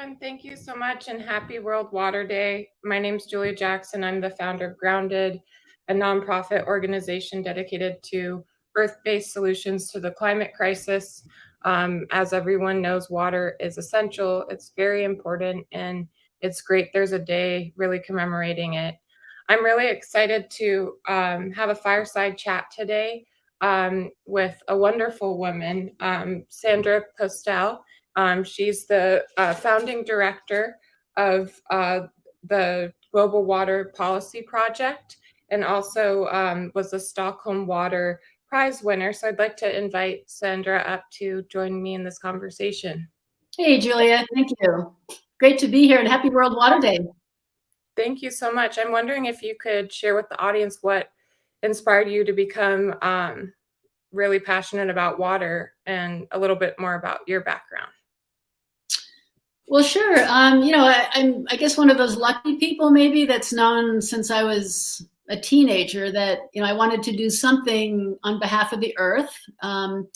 everyone. Thank you so much and happy World Water Day. My name is Julia Jackson. I'm the founder of Grounded, a nonprofit organization dedicated to earth-based solutions to the climate crisis. As everyone knows, water is essential. It's very important, and it's great there's a day really commemorating it. I'm really excited to have a fireside chat today with a wonderful woman, Sandra Postel. She's the founding director of the Global Water Policy Project and also was the Stockholm Water Prize winner. So I'd like to invite Sandra up to join me in this conversation. Hey, Julia, thank you. Great to be here and happy World Water Day. Thank you so much. I'm wondering if you could share with the audience what inspired you to become really passionate about water and a little bit more about your background. Well, sure. I'm, I guess, one of those lucky people maybe that's known since I was a teenager that, I wanted to do something on behalf of the earth. And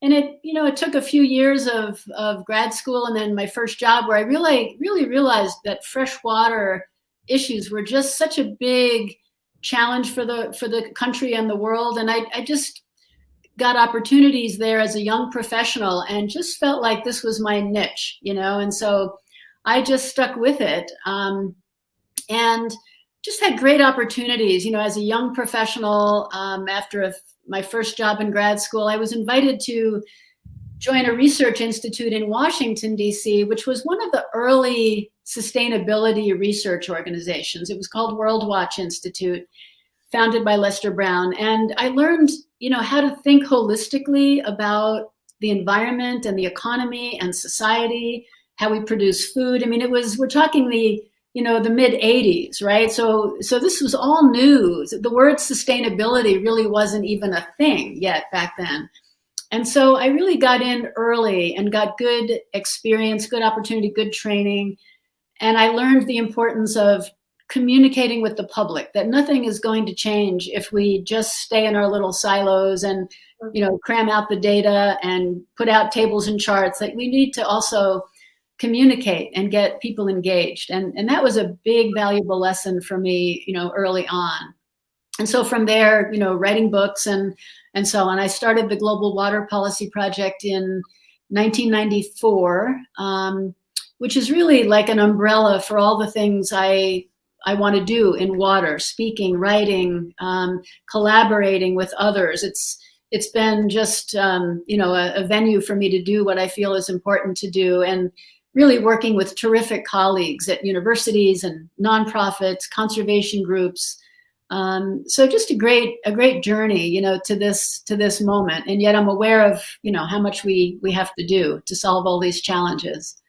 it took a few years of grad school and then my first job where I really realized that freshwater issues were just such a big challenge for the country and the world. And I just got opportunities there as a young professional and just felt like this was my niche, and so I just stuck with it and just had great opportunities, as a young professional. After my first job in grad school, I was invited to join a research institute in Washington, D.C., which was one of the early sustainability research organizations. It was called World Watch Institute, founded by Lester Brown. And I learned, how to think holistically about the environment and the economy and society, how we produce food. I mean, we're talking the mid 80s, right? So this was all new. The word sustainability really wasn't even a thing yet back then. And so I really got in early and got good experience, good opportunity, good training. And I learned the importance of communicating with the public, that nothing is going to change if we just stay in our little silos and, cram out the data and put out tables and charts. Like, we need to also communicate and get people engaged. And that was a big, valuable lesson for me, early on. And so from there, writing books and so on, I started the Global Water Policy Project in 1994, which is really like an umbrella for all the things I want to do in water: speaking, writing, collaborating with others. It's been just a venue for me to do what I feel is important to do, and really working with terrific colleagues at universities and nonprofits, conservation groups. So just a great journey, to this moment. And yet I'm aware of how much we have to do to solve all these challenges.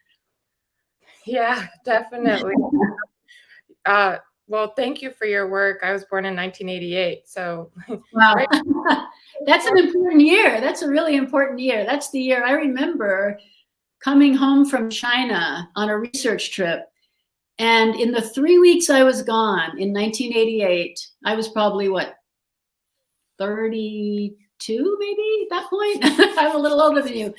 Yeah, definitely. Well, thank you for your work. I was born in 1988, so wow. That's an important year. That's a really important year. That's the year I remember coming home from China on a research trip. And in the 3 weeks I was gone in 1988, I was probably 32 maybe at that point. I'm a little older than you.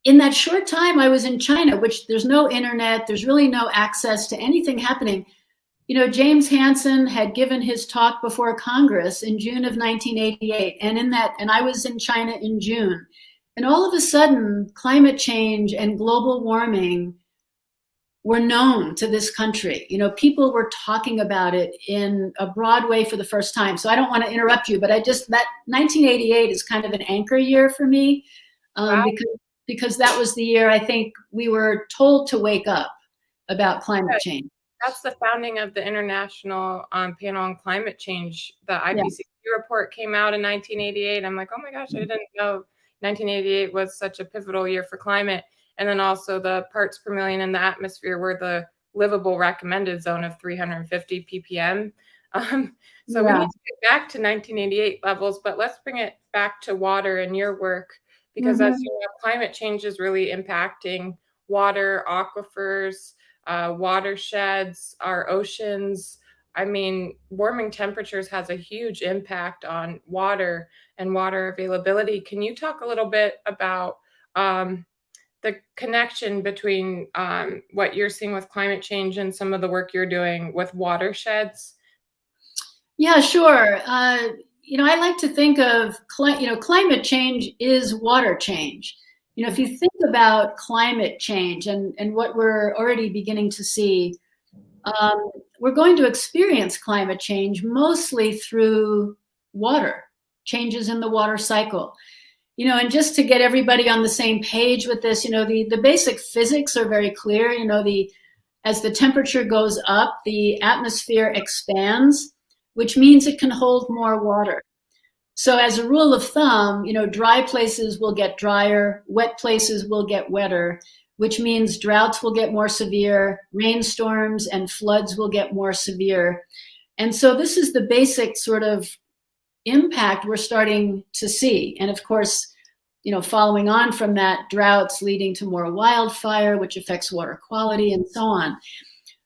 In that short time I was in China, which there's no internet, there's really no access to anything happening. James Hansen had given his talk before Congress in June of 1988. And I was in China in June. And all of a sudden, climate change and global warming were known to this country. People were talking about it in a broad way for the first time. So I don't want to interrupt you, but that 1988 is kind of an anchor year for me. Wow. Because that was the year I think we were told to wake up about climate change. That's the founding of the International Panel on Climate Change. The IPCC report came out in 1988. I'm like, oh my gosh, I didn't know 1988 was such a pivotal year for climate. And then also the parts per million in the atmosphere were the livable recommended zone of 350 ppm. So we need to get back to 1988 levels, but let's bring it back to water and your work. Because as you know, climate change is really impacting water, aquifers, watersheds, our oceans. I mean, warming temperatures has a huge impact on water and water availability. Can you talk a little bit about the connection between what you're seeing with climate change and some of the work you're doing with watersheds? Yeah, sure. I like to think of climate change is water change. If you think about climate change and what we're already beginning to see, we're going to experience climate change mostly through water, changes in the water cycle. And just to get everybody on the same page with this, the basic physics are very clear. As the temperature goes up, the atmosphere expands, which means it can hold more water. So as a rule of thumb, dry places will get drier, wet places will get wetter, which means droughts will get more severe, rainstorms and floods will get more severe. And so this is the basic sort of impact we're starting to see. And of course, following on from that, droughts leading to more wildfire, which affects water quality and so on.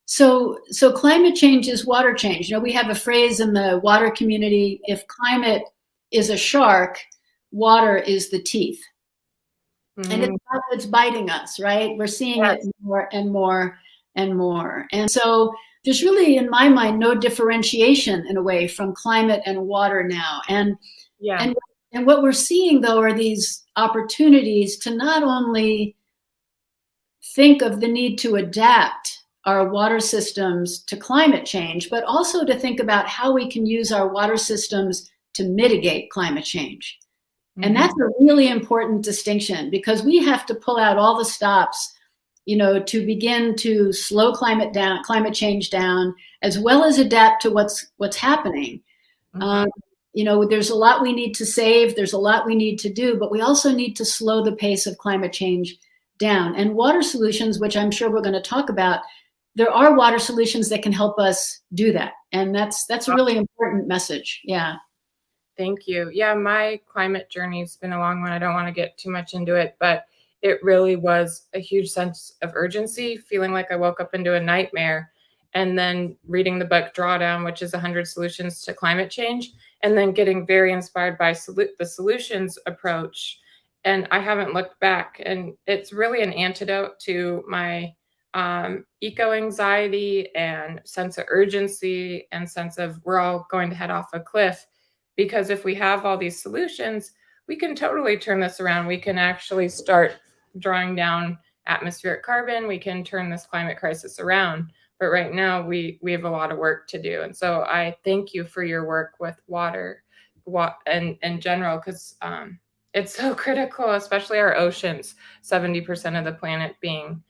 So climate change is water change. We have a phrase in the water community: if climate is a shark, water is the teeth. Mm-hmm. And it's biting us, right? We're seeing it more and more and more. And so there's really, in my mind, no differentiation in a way from climate and water now. And what we're seeing, though, are these opportunities to not only think of the need to adapt our water systems to climate change, but also to think about how we can use our water systems to mitigate climate change. Mm-hmm. And that's a really important distinction, because we have to pull out all the stops, to begin to slow climate change down, as well as adapt to what's happening. Mm-hmm. There's a lot we need to save, there's a lot we need to do, but we also need to slow the pace of climate change down. And water solutions, which I'm sure we're going to talk about, there are water solutions that can help us do that. And that's a really important message. Yeah. Thank you. Yeah, my climate journey's been a long one. I don't want to get too much into it, but it really was a huge sense of urgency, feeling like I woke up into a nightmare, and then reading the book Drawdown, which is 100 Solutions to Climate Change, and then getting very inspired by the solutions approach. And I haven't looked back. And it's really an antidote to my eco-anxiety and sense of urgency and sense of we're all going to head off a cliff. Because if we have all these solutions, we can totally turn this around. We can actually start drawing down atmospheric carbon. We can turn this climate crisis around. But right now, we have a lot of work to do. And so I thank you for your work with water and in general, because it's so critical, especially our oceans, 70% of the planet being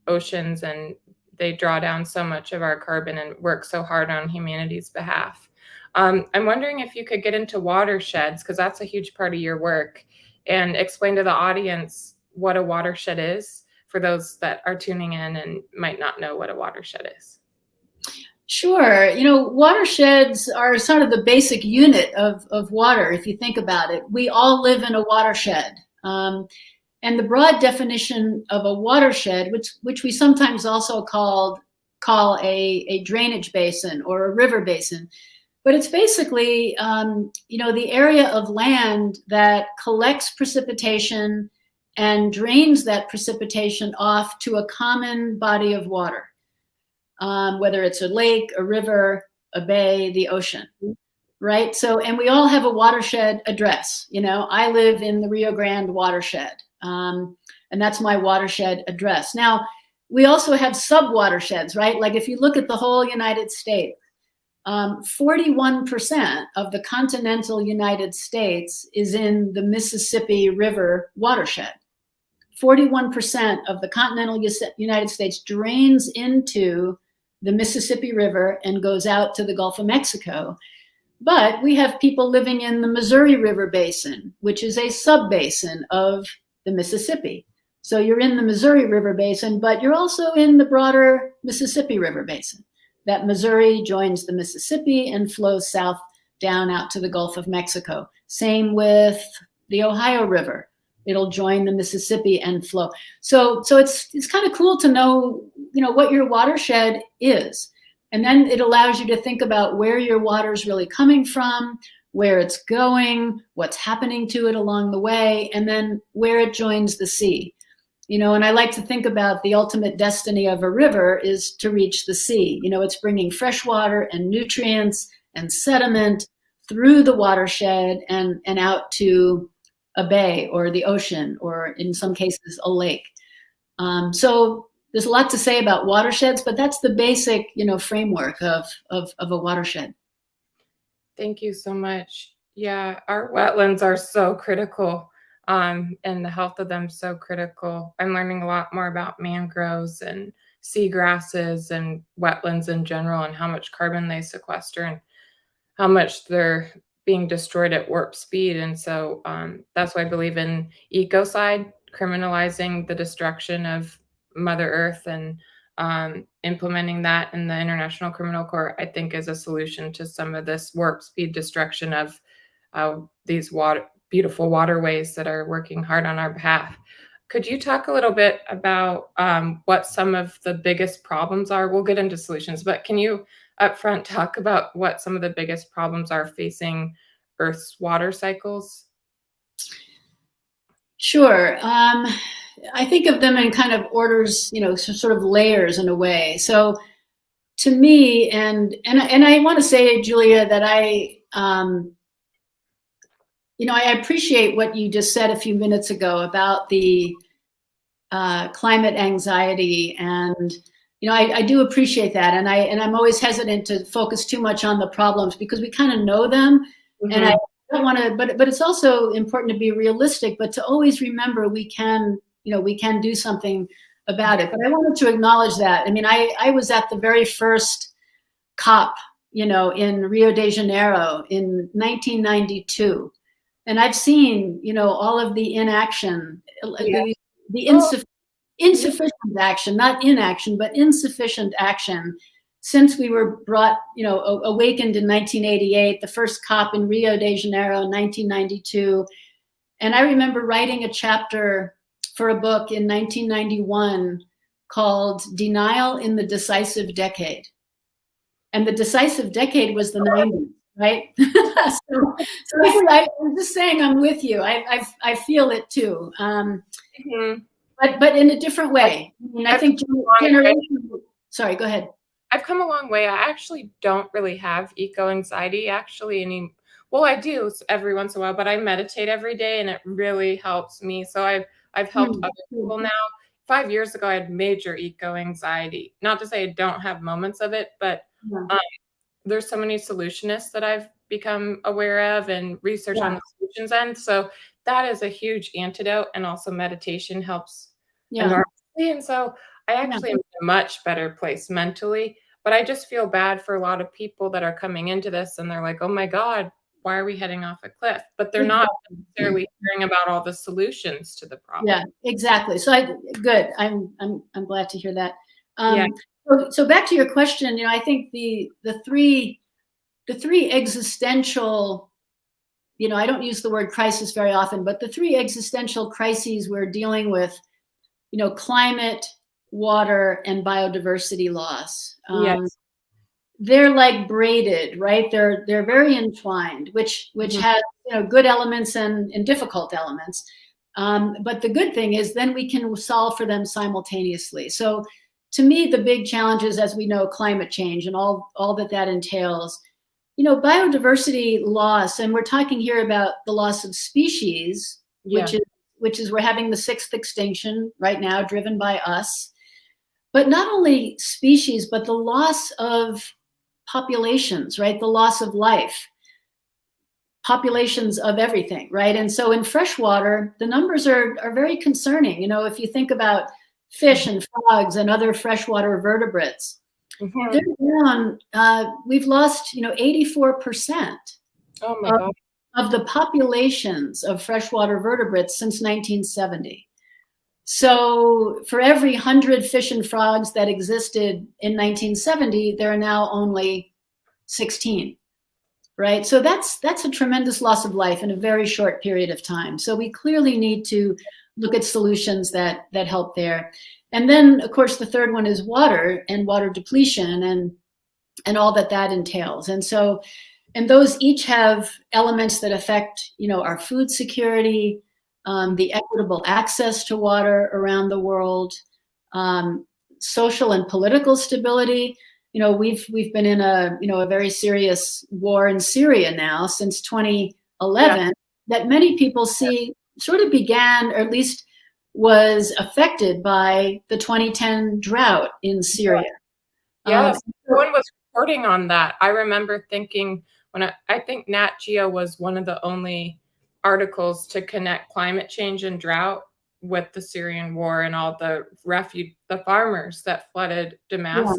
oceans, and they draw down so much of our carbon and work so hard on humanity's behalf. I'm wondering if you could get into watersheds, because that's a huge part of your work, and explain to the audience what a watershed is for those that are tuning in and might not know what a watershed is. Sure. Watersheds are sort of the basic unit of water, if you think about it. We all live in a watershed. And the broad definition of a watershed, which we sometimes also call a drainage basin or a river basin, but it's basically, the area of land that collects precipitation and drains that precipitation off to a common body of water, whether it's a lake, a river, a bay, the ocean, right? So, and we all have a watershed address. I live in the Rio Grande watershed, and that's my watershed address. Now, we also have sub-watersheds, right? Like if you look at the whole United States, 41% of the continental United States is in the Mississippi River watershed. 41% of the continental United States drains into the Mississippi River and goes out to the Gulf of Mexico. But we have people living in the Missouri River Basin, which is a sub-basin of the Mississippi. So you're in the Missouri River Basin, but you're also in the broader Mississippi River Basin. That Missouri joins the Mississippi and flows south down out to the Gulf of Mexico. Same with the Ohio River. It'll join the Mississippi and flow. So it's kind of cool to know, what your watershed is. And then it allows you to think about where your water is really coming from, where it's going, what's happening to it along the way, and then where it joins the sea. And I like to think about the ultimate destiny of a river is to reach the sea. It's bringing fresh water and nutrients and sediment through the watershed and out to a bay or the ocean, or in some cases, a lake. So there's a lot to say about watersheds, but that's the basic, framework of a watershed. Thank you so much. Yeah, our wetlands are so critical, and the health of them so critical. I'm learning a lot more about mangroves and seagrasses and wetlands in general, and how much carbon they sequester and how much they're being destroyed at warp speed. And so that's why I believe in ecocide, criminalizing the destruction of Mother Earth, and implementing that in the International Criminal Court, I think, is a solution to some of this warp speed destruction of these beautiful waterways that are working hard on our behalf. Could you talk a little bit about what some of the biggest problems are? We'll get into solutions, but can you upfront talk about what some of the biggest problems are facing Earth's water cycles? Sure. I think of them in kind of orders, sort of layers in a way. So to me, and I want to say, Julia, that I appreciate what you just said a few minutes ago about the climate anxiety, and I do appreciate that, and I'm always hesitant to focus too much on the problems because we kind of know them, and I don't want to. But it's also important to be realistic, but to always remember we can do something about it. But I wanted to acknowledge that. I mean, I was at the very first COP, in Rio de Janeiro in 1992. And I've seen, all of the inaction, the insufficient action, not inaction, but insufficient action since we were awakened in 1988, the first COP in Rio de Janeiro in 1992. And I remember writing a chapter for a book in 1991 called Denial in the Decisive Decade. And the decisive decade was the 90s. Right. so I'm just saying I'm with you. I feel it too. But in a different way. I think sorry, go ahead. I've come a long way. I actually don't really have eco anxiety well, I do every once in a while, but I meditate every day and it really helps me. So I've helped other people now. 5 years ago, I had major eco anxiety. Not to say I don't have moments of it, but there's so many solutionists that I've become aware of and research on the solutions end. So that is a huge antidote, and also meditation helps enormously. And so I actually am in a much better place mentally, but I just feel bad for a lot of people that are coming into this and they're like, oh my God, why are we heading off a cliff? But they're not necessarily hearing about all the solutions to the problem. Yeah, exactly. So good. I'm glad to hear that. So back to your question, I think the three existential, I don't use the word crisis very often, but the three existential crises we're dealing with, climate, water, and biodiversity loss. They're like braided, right? They're very entwined, which has good elements and difficult elements. But the good thing is then we can solve for them simultaneously. So to me, the big challenge is, as we know, climate change and all that entails. Biodiversity loss, and we're talking here about the loss of species, which is we're having the sixth extinction right now, driven by us. But not only species, but the loss of populations, right? The loss of life, populations of everything, right? And so in freshwater, the numbers are very concerning. If you think about fish and frogs and other freshwater vertebrates, they're down. We've lost, 84% of the populations of freshwater vertebrates since 1970. So for every 100 fish and frogs that existed in 1970, there are now only 16, right? So that's a tremendous loss of life in a very short period of time. So we clearly need to look at solutions that help there. And then, of course, the third one is water and water depletion and all that entails. And those each have elements that affect, our food security, the equitable access to water around the world, social and political stability. We've been in a very serious war in Syria now since 2011 that many people see sort of began, or at least was affected by the 2010 drought in Syria. Yes, no one was reporting on that. I remember thinking I think Nat Geo was one of the only articles to connect climate change and drought with the Syrian war and all the farmers that flooded Damascus.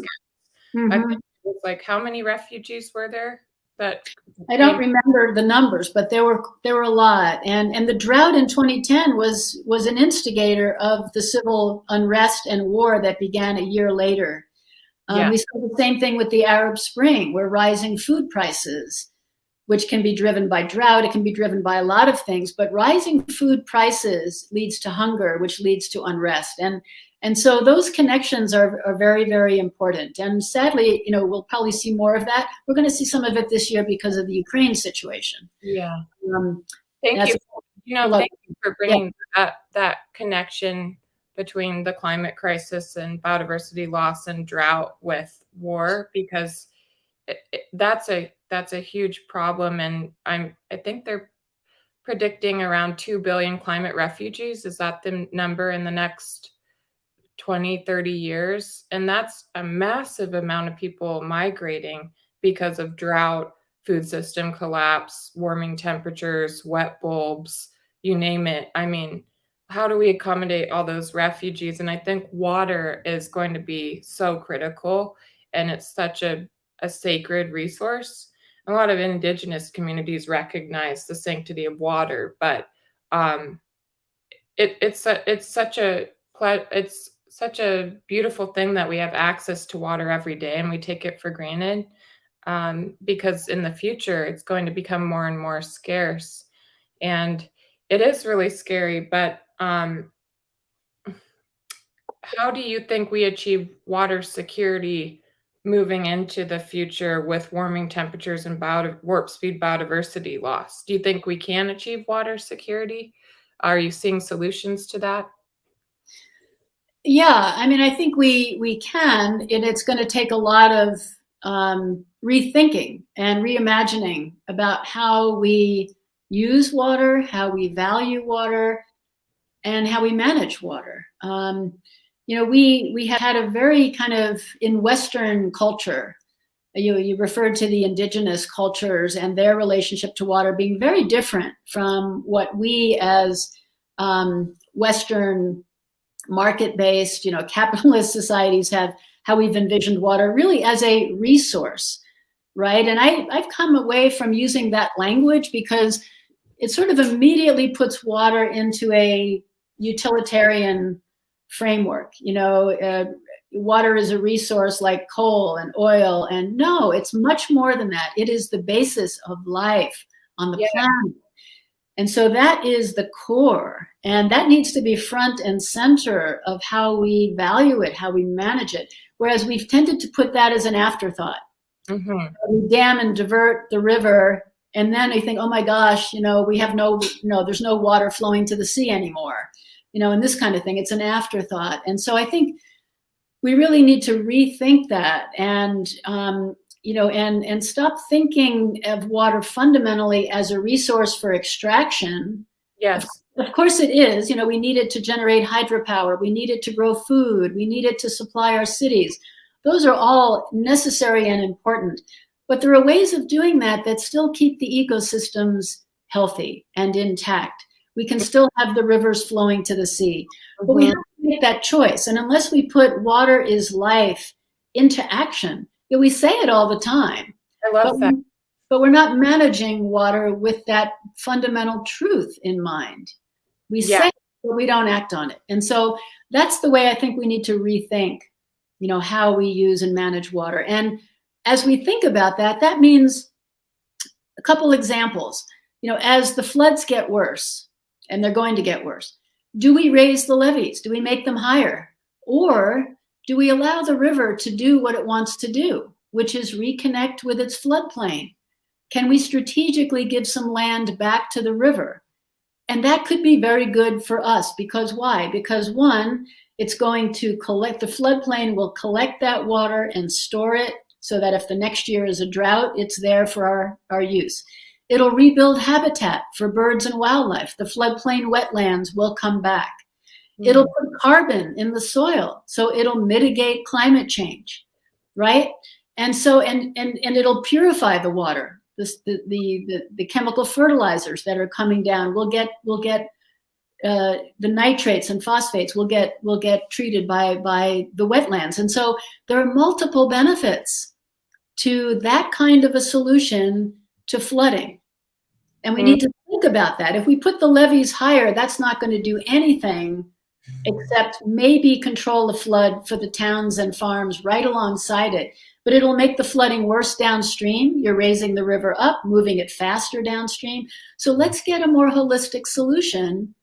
I think it was like, how many refugees were there? I don't remember the numbers, but there were a lot. And the drought in 2010 was an instigator of the civil unrest and war that began a year later. We saw the same thing with the Arab Spring, where rising food prices, which can be driven by drought, it can be driven by a lot of things, but rising food prices leads to hunger, which leads to unrest. And so those connections are very, very important. And sadly, we'll probably see more of that. We're going to see some of it this year because of the Ukraine situation. Yeah. Thank you. Thank you for bringing that connection between the climate crisis and biodiversity loss and drought with war, because that's a huge problem. And I think they're predicting around 2 billion climate refugees. Is that the number in the next 20, 30 years? And that's a massive amount of people migrating because of drought, food system collapse, warming temperatures, wet bulbs, you name it. I mean, how do we accommodate all those refugees? And I think water is going to be so critical, and it's such a sacred resource. A lot of indigenous communities recognize the sanctity of water, but it's such a beautiful thing that we have access to water every day, and we take it for granted, because in the future it's going to become more and more scarce. And it is really scary, but how do you think we achieve water security moving into the future with warming temperatures and warp speed biodiversity loss? Do you think we can achieve water security? Are you seeing solutions to that? Yeah, I mean, I think we can, and it's going to take a lot of rethinking and reimagining about how we use water, how we value water, and how we manage water. We have had a very kind of, in Western culture, you referred to the indigenous cultures and their relationship to water being very different from what we as Western market-based, capitalist societies have, how we've envisioned water really as a resource, right? And I've come away from using that language because it sort of immediately puts water into a utilitarian framework. Water is a resource like coal and oil, and no, it's much more than that. It is the basis of life on the planet. And so that is the core, and that needs to be front and center of how we value it, how we manage it. Whereas we've tended to put that as an afterthought. Mm-hmm. We dam and divert the river, and then we think, oh my gosh, we have there's no water flowing to the sea anymore, and this kind of thing. It's an afterthought. And so I think we really need to rethink that and stop thinking of water fundamentally as a resource for extraction. Yes. Of course it is. We need it to generate hydropower. We need it to grow food. We need it to supply our cities. Those are all necessary and important. But there are ways of doing that still keep the ecosystems healthy and intact. We can still have the rivers flowing to the sea. Mm-hmm. But we have to make that choice. And unless we put water is life into action, we say it all the time. I love that. But we're not managing water with that fundamental truth in mind. We say it, but we don't act on it. And so that's the way I think we need to rethink, how we use and manage water. And as we think about that, that means a couple examples. As the floods get worse, and they're going to get worse, do we raise the levees? Do we make them higher? Or do we allow the river to do what it wants to do, which is reconnect with its floodplain? Can we strategically give some land back to the river? And that could be very good for us, because why? Because one, it's going to collect, the floodplain will collect that water and store it so that if the next year is a drought, it's there for our use. It'll rebuild habitat for birds and wildlife. The floodplain wetlands will come back. It'll put carbon in the soil, so it'll mitigate climate change, right? And so, and it'll purify the water. The chemical fertilizers that are coming down will get the nitrates and phosphates will get treated by the wetlands. And so there are multiple benefits to that kind of a solution to flooding. And we need to think about that. If we put the levees higher, that's not going to do anything except maybe control the flood for the towns and farms right alongside it. But it'll make the flooding worse downstream. You're raising the river up, moving it faster downstream. So let's get a more holistic solution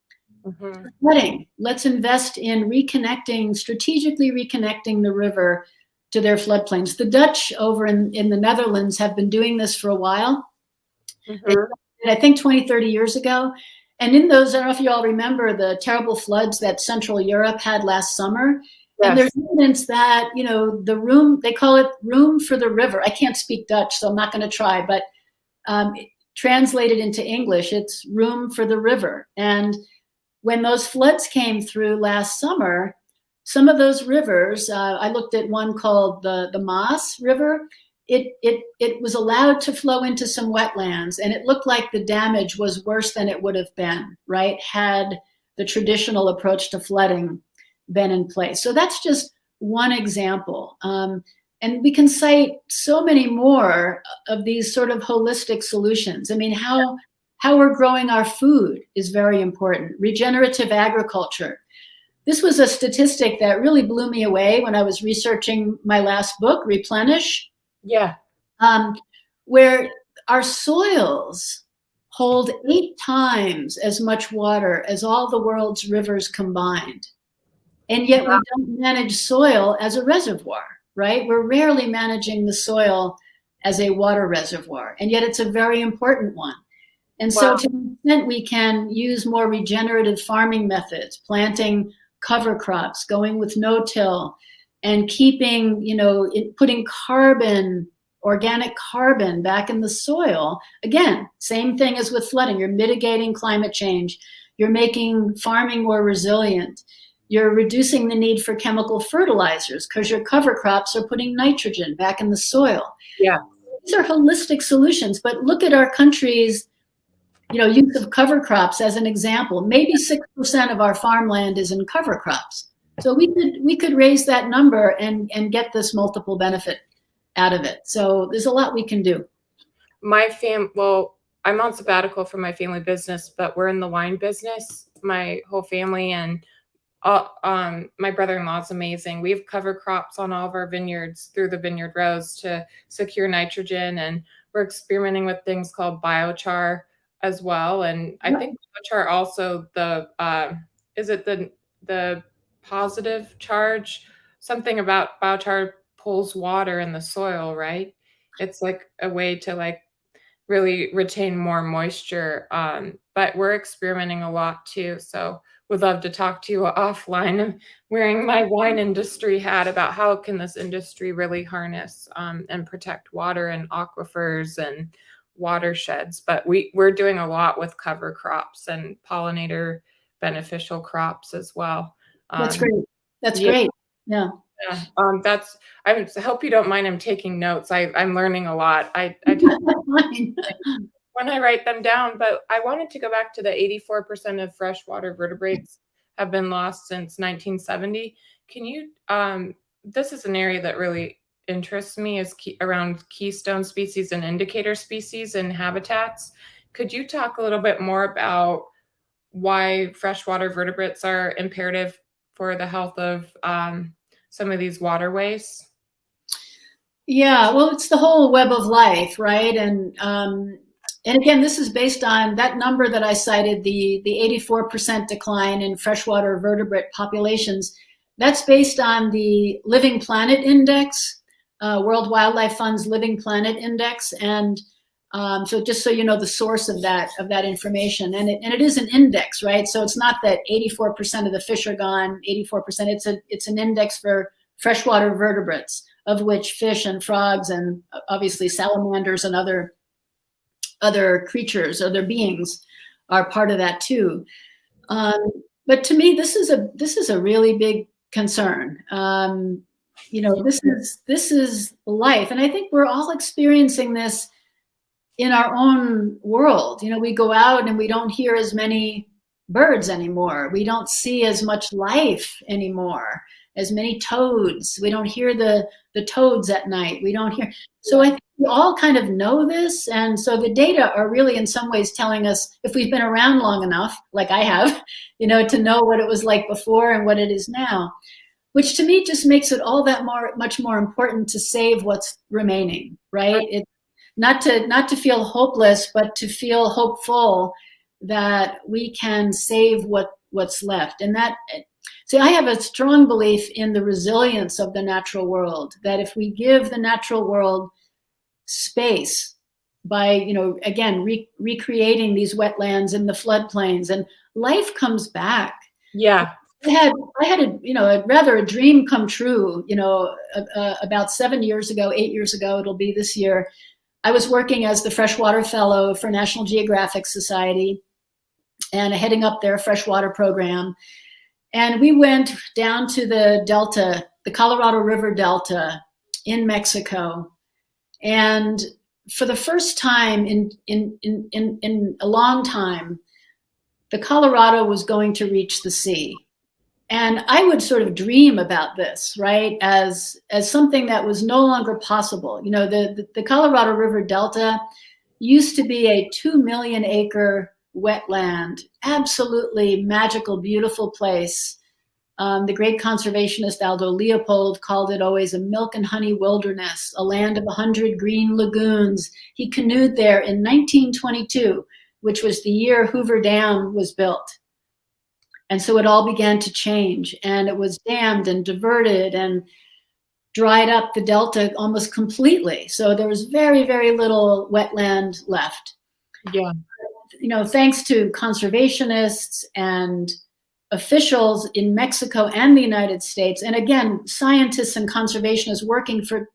to flooding. Let's invest in reconnecting, strategically reconnecting the river to their floodplains. The Dutch over in the Netherlands have been doing this for a while. I think 20, 30 years ago. And in those, I don't know if you all remember the terrible floods that Central Europe had last summer. Yes. And there's evidence that, you know, the room, they call it room for the river. I can't speak Dutch, so I'm not going to try, but translated into English, it's room for the river. And when those floods came through last summer, some of those rivers, I looked at one called the Maas River. It was allowed to flow into some wetlands, and it looked like the damage was worse than it would have been, right, had the traditional approach to flooding been in place. So that's just one example. And we can cite so many more of these sort of holistic solutions. I mean, how we're growing our food is very important. Regenerative agriculture. This was a statistic that really blew me away when I was researching my last book, Replenish. Yeah. Where our soils hold 8 times as much water as all the world's rivers combined. And yet we don't manage soil as a reservoir, right? We're rarely managing the soil as a water reservoir, and yet it's a very important one. And so to the extent we can use more regenerative farming methods, planting cover crops, going with no-till, and keeping, you know, putting carbon, organic carbon back in the soil. Again, same thing as with flooding. You're mitigating climate change. You're making farming more resilient. You're reducing the need for chemical fertilizers because your cover crops are putting nitrogen back in the soil. Yeah. These are holistic solutions, but look at our country's, you know, use of cover crops as an example. Maybe 6% of our farmland is in cover crops. So we could raise that number and get this multiple benefit out of it. So there's a lot we can do. Well, I'm on sabbatical from my family business, but we're in the wine business, my whole family, and my brother-in-law's amazing. We have cover crops on all of our vineyards through the vineyard rows to secure nitrogen, and we're experimenting with things called biochar as well. And I think biochar also is it the positive charge, something about biochar pulls water in the soil, right? It's like a way to like really retain more moisture. But we're experimenting a lot too. So would love to talk to you offline. I'm wearing my wine industry hat about how can this industry really harness and protect water and aquifers and watersheds. But we're doing a lot with cover crops and pollinator beneficial crops as well. That's great. That's great. Yeah. Yeah. I hope you don't mind. I'm taking notes. I'm learning a lot. I when I write them down, but I wanted to go back to the 84% of freshwater vertebrates have been lost since 1970. Can you, this is an area that really interests me, is around keystone species and indicator species and habitats. Could you talk a little bit more about why freshwater vertebrates are imperative for the health of some of these waterways? Yeah, well, it's the whole web of life, right? And again, this is based on that number that I cited, the 84% decline in freshwater vertebrate populations. That's based on the Living Planet Index, World Wildlife Fund's Living Planet Index. And So just so you know the source of that information, and it is an index, right? So it's not that 84% of the fish are gone, 84%. It's an index for freshwater vertebrates, of which fish and frogs and obviously salamanders and other creatures, other beings, are part of that too. But to me, this is a really big concern. This is life, and I think we're all experiencing this in our own world. We go out and we don't hear as many birds anymore. We don't see as much life anymore, as many toads. We don't hear the toads at night. We don't hear. So I think we all kind of know this. And so the data are really in some ways telling us, if we've been around long enough, like I have, to know what it was like before and what it is now, which to me just makes it all that much more important to save what's remaining, right? It's not to feel hopeless, but to feel hopeful that we can save what's left. And that, see, I have a strong belief in the resilience of the natural world, that if we give the natural world space by, again, recreating these wetlands and the floodplains, and life comes back. Yeah. I had a dream come true, about 8 years ago, it'll be this year. I was working as the freshwater fellow for National Geographic Society and heading up their freshwater program. And we went down to the Delta, the Colorado River Delta in Mexico. And for the first time in a long time, the Colorado was going to reach the sea. And I would sort of dream about this, right, as something that was no longer possible. The Colorado River Delta used to be a 2 million acre wetland, absolutely magical, beautiful place. The great conservationist Aldo Leopold called it always a milk and honey wilderness, a land of 100 green lagoons. He canoed there in 1922, which was the year Hoover Dam was built. And so it all began to change, and it was dammed and diverted and dried up the Delta almost completely. So there was very, very little wetland left. Yeah. Thanks to conservationists and officials in Mexico and the United States, and again, scientists and conservationists working for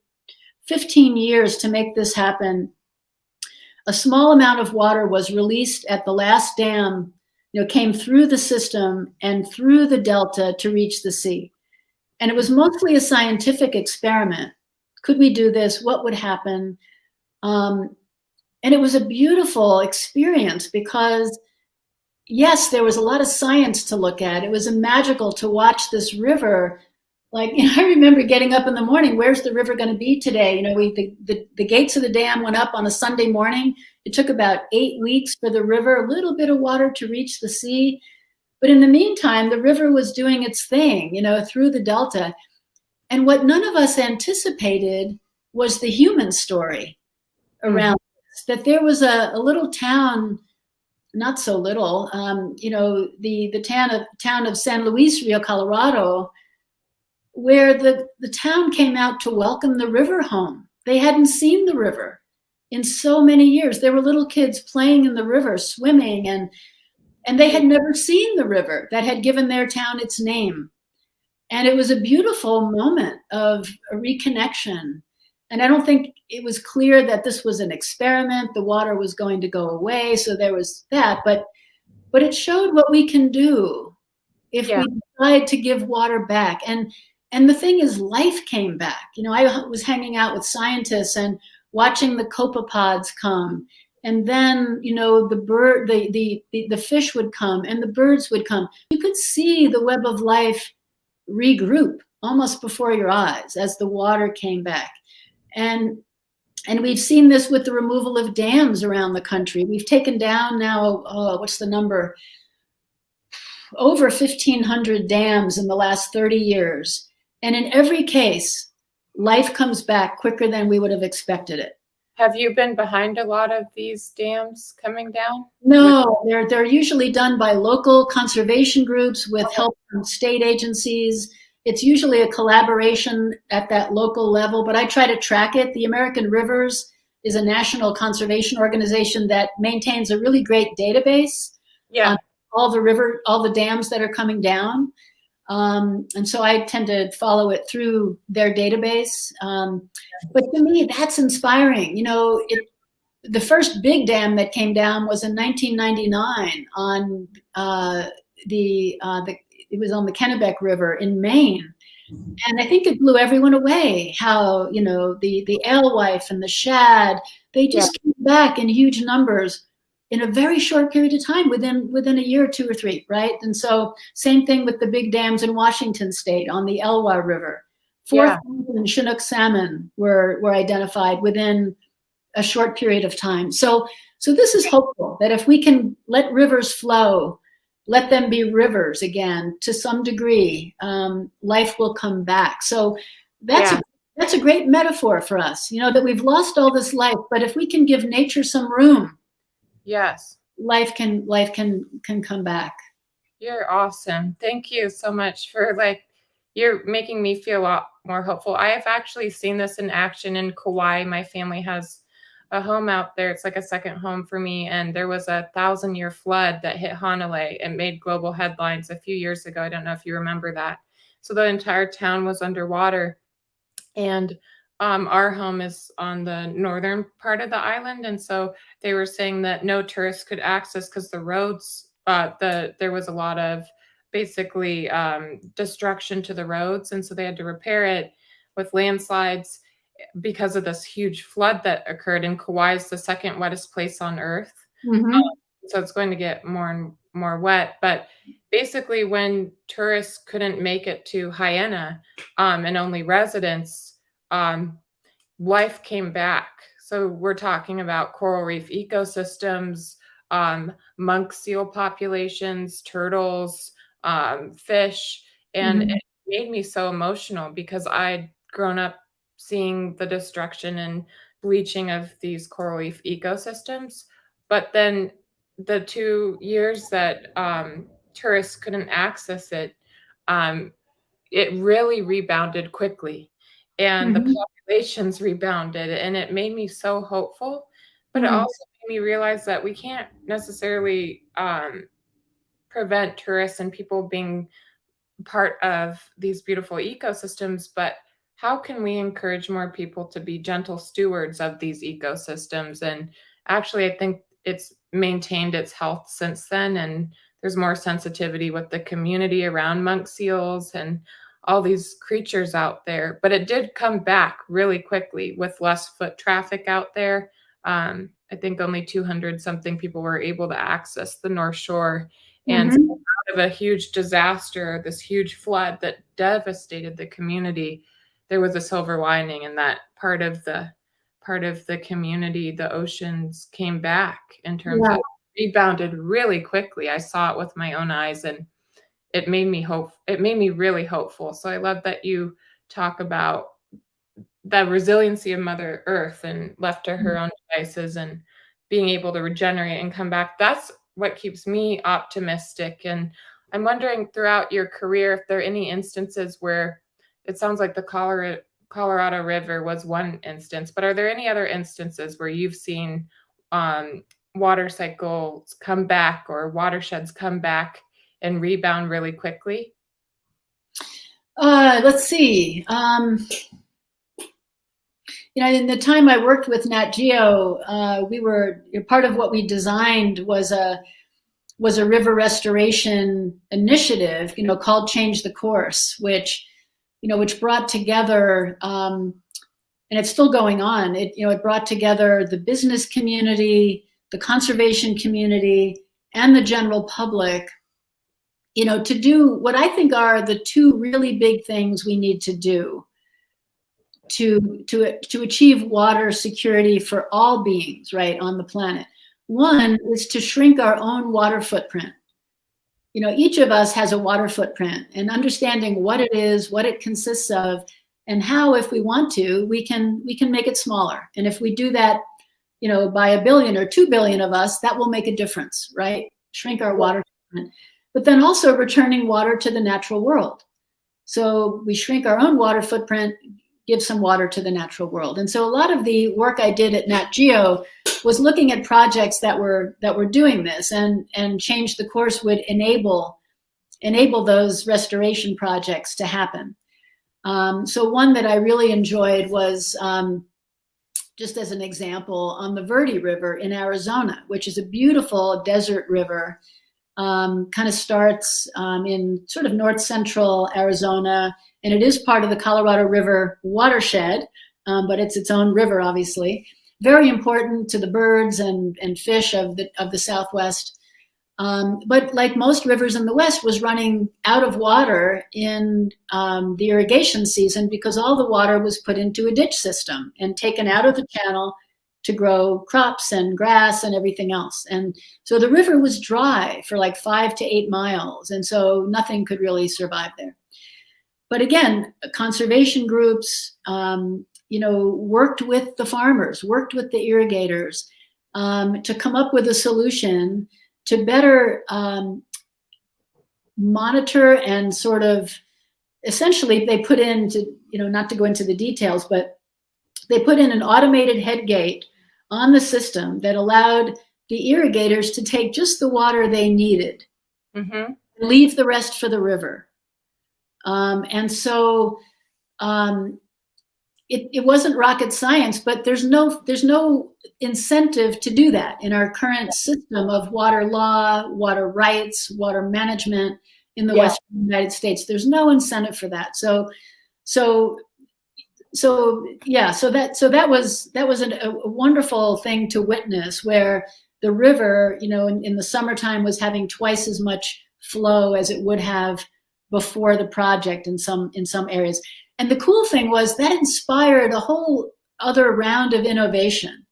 15 years to make this happen, a small amount of water was released at the last dam, came through the system and through the Delta to reach the sea. And it was mostly a scientific experiment. Could we do this? What would happen? And it was a beautiful experience because, yes, there was a lot of science to look at. It was magical to watch this river. Like, I remember getting up in the morning, where's the river going to be today? The gates of the dam went up on a Sunday morning. It took about 8 weeks for the river, a little bit of water to reach the sea. But in the meantime, the river was doing its thing, through the Delta. And what none of us anticipated was the human story around this, that there was a little town, not so little, the town of San Luis, Rio Colorado, where the town came out to welcome the river home. They hadn't seen the river in so many years. There were little kids playing in the river, swimming, and they had never seen the river that had given their town its name. And it was a beautiful moment of a reconnection. And I don't think it was clear that this was an experiment. The water was going to go away, so there was that. But it showed what we can do if we decide to give water back. And the thing is, life came back. I was hanging out with scientists and watching the copepods come, and then the fish would come and the birds would come. You could see the web of life regroup almost before your eyes as the water came back. And we've seen this with the removal of dams around the country. We've taken down now, what's the number? Over 1,500 dams in the last 30 years. And in every case, life comes back quicker than we would have expected it. Have you been behind a lot of these dams coming down? No, they're usually done by local conservation groups with help from state agencies. It's usually a collaboration at that local level, but I try to track it. The American Rivers is a national conservation organization that maintains a really great database on all the dams that are coming down. And so I tend to follow it through their database. But to me, that's inspiring. The first big dam that came down was in 1999 on it was on the Kennebec River in Maine. And I think it blew everyone away how, the alewife and the shad, they just came back in huge numbers in a very short period of time, within a year or 2 or 3, right? And so same thing with the big dams in Washington State on the Elwha River. 4,000 Chinook salmon were identified within a short period of time. So this is hopeful that if we can let rivers flow, let them be rivers again to some degree, life will come back. So that's a great metaphor for us, that we've lost all this life, but if we can give nature some room, life can come back. You're awesome. Thank you so much for you're making me feel a lot more hopeful. I have actually seen this in action in Kauai. My family has a home out there. It's like a second home for me. And there was a 1,000-year flood that hit Hanalei and made global headlines a few years ago. I don't know if you remember that. So the entire town was underwater. And our home is on the northern part of the island. And so they were saying that no tourists could access because the roads, there was a lot of basically destruction to the roads. And so they had to repair it with landslides because of this huge flood that occurred. And Kauai is the second wettest place on Earth. Mm-hmm. So it's going to get more and more wet. But basically, when tourists couldn't make it to Hyena and only residents, life came back. So we're talking about coral reef ecosystems, monk seal populations, turtles, fish. And it made me so emotional because I'd grown up seeing the destruction and bleaching of these coral reef ecosystems. But then the 2 years that tourists couldn't access it, it really rebounded quickly. And the populations rebounded, and it made me so hopeful. But it also made me realize that we can't necessarily prevent tourists and people being part of these beautiful ecosystems, but how can we encourage more people to be gentle stewards of these ecosystems? And actually, I think it's maintained its health since then, and there's more sensitivity with the community around monk seals and all these creatures out there. But it did come back really quickly with less foot traffic out there. I think only 200 something people were able to access the North Shore. And out of a huge disaster, this huge flood that devastated the community, there was a silver lining in that part of the community. The oceans came back in terms of rebounded really quickly. I saw it with my own eyes, and it made me really hopeful. So I love that you talk about the resiliency of Mother Earth and left to her own devices and being able to regenerate and come back. That's what keeps me optimistic. And I'm wondering throughout your career if there are any instances where it sounds like the Colorado River was one instance, but are there any other instances where you've seen water cycles come back or watersheds come back and rebound really quickly? Let's see. In the time I worked with Nat Geo, we were part of what we designed was a river restoration initiative, called Change the Course, which brought together, and it's still going on. It brought together the business community, the conservation community, and the general public, to do what I think are the two really big things we need to do to achieve water security for all beings, right, on the planet. One is to shrink our own water footprint. Each of us has a water footprint, and understanding what it is, what it consists of, and how, if we want to, we can make it smaller. And if we do that, by 1 billion or 2 billion of us, that will make a difference, right? Shrink our water footprint. But then also returning water to the natural world. So we shrink our own water footprint, give some water to the natural world. And so a lot of the work I did at Nat Geo was looking at projects that were doing this, and Change the Course would enable those restoration projects to happen. So one that I really enjoyed was, just as an example, on the Verde River in Arizona, which is a beautiful desert river. Kind of starts in sort of north central Arizona, and it is part of the Colorado River watershed, but it's its own river, obviously. Very important to the birds and fish of the Southwest. But like most rivers in the West, was running out of water in the irrigation season because all the water was put into a ditch system and taken out of the channel to grow crops and grass and everything else. And so the river was dry for like 5 to 8 miles. And so nothing could really survive there. But again, conservation groups, worked with the farmers, worked with the irrigators to come up with a solution to better monitor and sort of, essentially they put into, not to go into the details, but they put in an automated head gate on the system that allowed the irrigators to take just the water they needed, leave the rest for the river. And so it wasn't rocket science, but there's no incentive to do that in our current system of water law, water rights, water management in the Western United States. There's no incentive for that. So that was a wonderful thing to witness, where the river, in the summertime was having twice as much flow as it would have before the project in some areas. And the cool thing was that inspired a whole other round of innovation.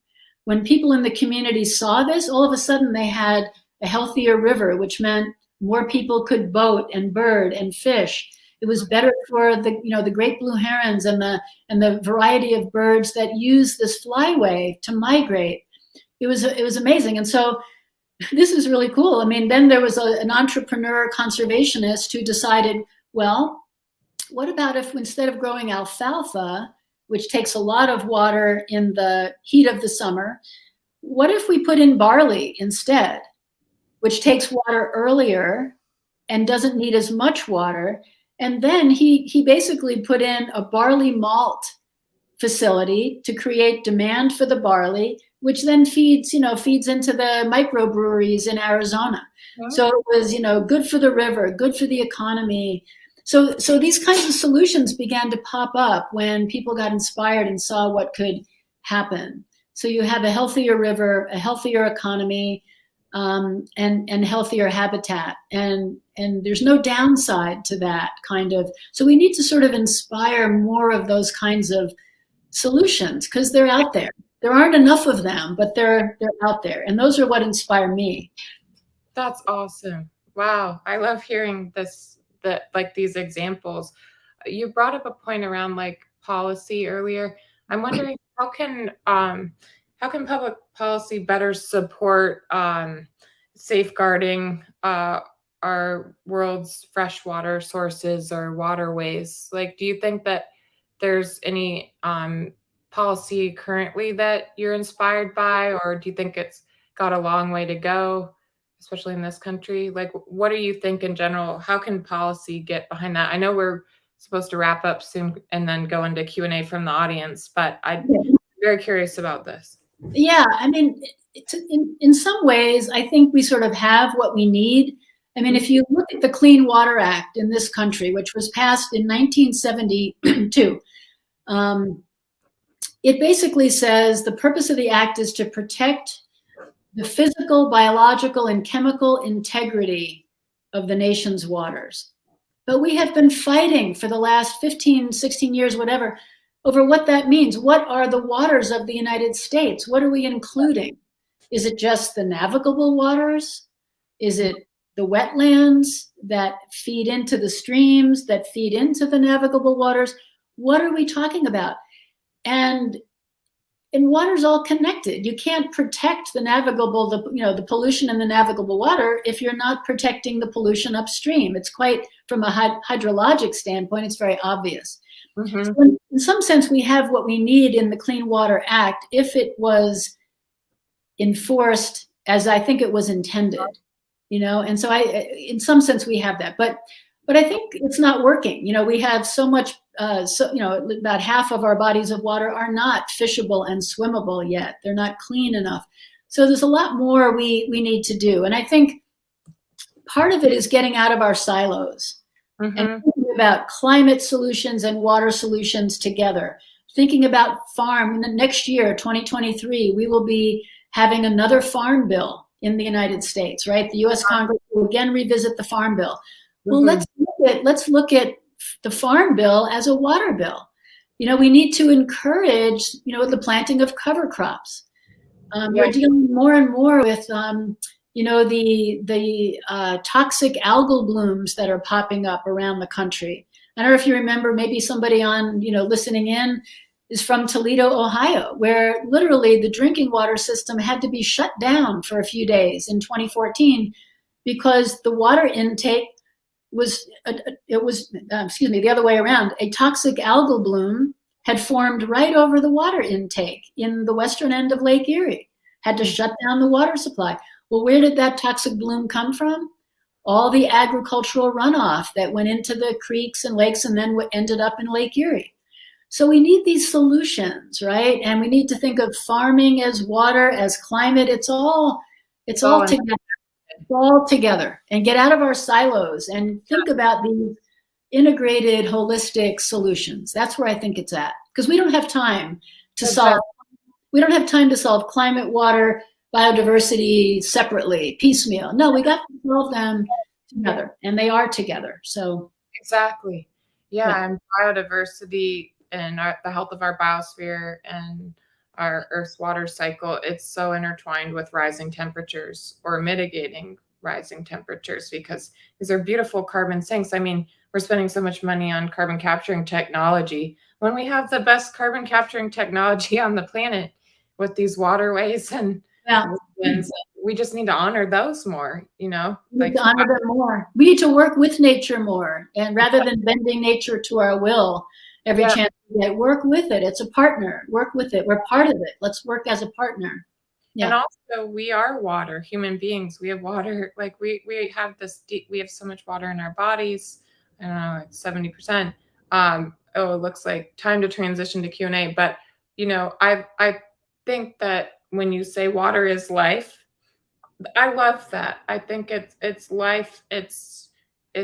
When people in the community saw this, all of a sudden they had a healthier river, which meant more people could boat and bird and fish. It was better for the great blue herons and the variety of birds that use this flyway to migrate. It was amazing. And so this is really cool. I mean, then there was an entrepreneur conservationist who decided, well, what about if instead of growing alfalfa, which takes a lot of water in the heat of the summer, what if we put in barley instead, which takes water earlier and doesn't need as much water? And then he basically put in a barley malt facility to create demand for the barley, which then feeds into the microbreweries in Arizona. Yeah. So it was, good for the river, good for the economy. So these kinds of solutions began to pop up when people got inspired and saw what could happen. So you have a healthier river, a healthier economy, and healthier habitat. And there's no downside to that kind of. So we need to sort of inspire more of those kinds of solutions, because they're out there. There aren't enough of them, but they're out there. And those are what inspire me. That's awesome. Wow. I love hearing these examples. You brought up a point around policy earlier. I'm wondering how can public policy better support safeguarding our world's freshwater sources or waterways? Do you think that there's any policy currently that you're inspired by, or do you think it's got a long way to go, especially in this country? What do you think in general? How can policy get behind that? I know we're supposed to wrap up soon and then go into Q&A from the audience, but I'm very curious about this. Yeah, I mean, in some ways, I think we sort of have what we need. I mean, if you look at the Clean Water Act in this country, which was passed in 1972, it basically says the purpose of the act is to protect the physical, biological, and chemical integrity of the nation's waters. But we have been fighting for the last 15, 16 years, whatever, over what that means. What are the waters of the United States? What are we including? Is it just the navigable waters? Is it the wetlands that feed into the streams, that feed into the navigable waters? What are we talking about? And water's all connected. You can't protect the navigable, the pollution in the navigable water if you're not protecting the pollution upstream. It's quite, from a hydrologic standpoint, it's very obvious. Mm-hmm. So in some sense, we have what we need in the Clean Water Act if it was enforced as I think it was intended, and so in some sense we have that, but I think it's not working. We have so much, about half of our bodies of water are not fishable and swimmable yet. They're not clean enough. So there's a lot more we need to do. And I think part of it is getting out of our silos and thinking about climate solutions and water solutions together. Thinking about farm. Next year, 2023, we will be having another farm bill in the United States, right? The U.S. Congress will again revisit the farm bill. Well, let's look at the farm bill as a water bill. We need to encourage, the planting of cover crops. We're dealing more and more with, the toxic algal blooms that are popping up around the country. I don't know if you remember, maybe somebody on, listening in is from Toledo, Ohio, where literally the drinking water system had to be shut down for a few days in 2014 because the water intake was, the other way around. A toxic algal bloom had formed right over the water intake in the western end of Lake Erie, had to shut down the water supply. Well, where did that toxic bloom come from? All the agricultural runoff that went into the creeks and lakes and then ended up in Lake Erie. So we need these solutions, right? And we need to think of farming as water, as climate. It's all together. It's all together, and get out of our silos and think about these integrated, holistic solutions. That's where I think it's at, because we don't have time to solve. We don't have time to solve climate, water, biodiversity separately, piecemeal. No, we got to solve them together, and they are together. So exactly, yeah. And biodiversity and the health of our biosphere and our Earth's water cycle, it's so intertwined with rising temperatures or mitigating rising temperatures, because these are beautiful carbon sinks. I mean, we're spending so much money on carbon capturing technology when we have the best carbon capturing technology on the planet with these waterways and winds. We just need to honor those more, We need to honor them more. We need to work with nature more, and rather than bending nature to our will every chance we get, work with it. It's a partner. Work with it. We're part of it. Let's work as a partner. Yeah. And also, we are water, human beings. We have water. Like we have we have so much water in our bodies. I don't know, like 70%. It looks like time to transition to Q&A. But, I think that when you say water is life, I love that. I think it's life. It's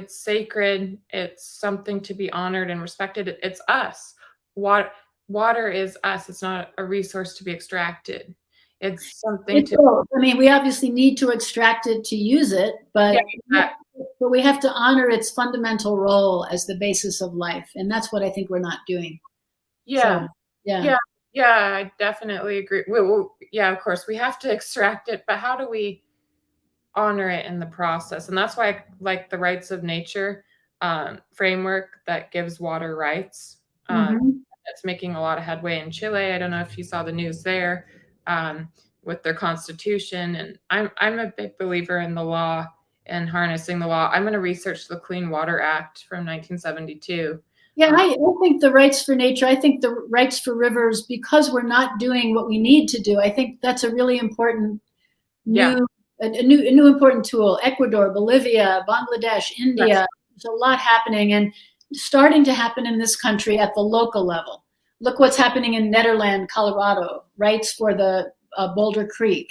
sacred. It's something to be honored and respected. It's us. Water is us. It's not a resource to be extracted. It's something we obviously need to extract it to use it, but we have to honor its fundamental role as the basis of life. And that's what I think we're not doing. Yeah. So, yeah, I definitely agree. Well, yeah, of course, we have to extract it, but how do we honor it in the process? And that's why I like the rights of nature framework that gives water rights. That's making a lot of headway in Chile. I don't know if you saw the news there with their constitution. And I'm a big believer in the law and harnessing the law. I'm going to research the Clean Water Act from 1972. Yeah, I think the rights for nature, I think the rights for rivers, because we're not doing what we need to do, I think that's a really important new important tool. Ecuador, Bolivia, Bangladesh, India, there's a lot happening and starting to happen in this country at the local level. Look what's happening in Nederland, Colorado. Rights for the Boulder Creek